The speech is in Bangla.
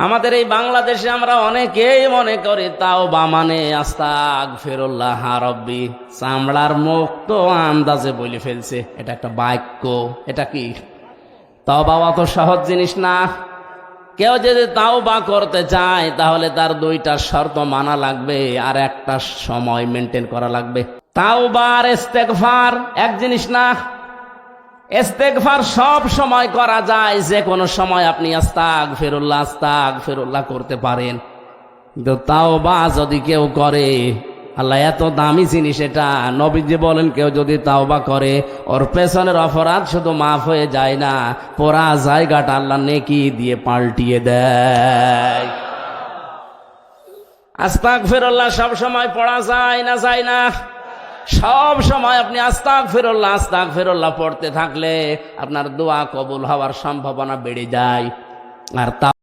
আমাদের এই বাংলাদেশে আমরা অনেকেই মনে করি তাওবা মানে আস্তাগফিরুল্লাহ রাব্বি, চামড়ার মুখ তো আন্দাজে বলে ফেলছে। এটা একটা বাক্য। এটা কি তাওবা? অত সহজ জিনিস না। কেউ যদি তাওবা করতে চায় তাহলে তার দুইটা শর্ত মানা লাগবে আর একটা সময় মেনটেন করা লাগবে। তাওবা আর ইস্তেগফার এক জিনিস না। ইস্তেগফার সব সময় করা যায়, যে কোনো সময় আপনি আস্তাগফিরুল্লাহ করতে পারেন। কিন্তু তাওবা যদি কেউ করে, আল্লাহ এত দামি জিনিস এটা, নবীজি বলেন কেউ যদি তাওবা করে ওর পেছনের অপরাধ শুধু মাফ হয়ে যায় না, পুরা জায়গাটা আল্লাহ নেকি দিয়ে পাল্টিয়ে দেয়। আস্তাগফিরুল্লাহ সব সময় পড়া যায় না? যায় না। সব সময় আপনি আস্তাগফিরুল্লাহ পড়তে থাকলে আপনার দোয়া কবুল হওয়ার সম্ভাবনা বেড়ে যায়। আর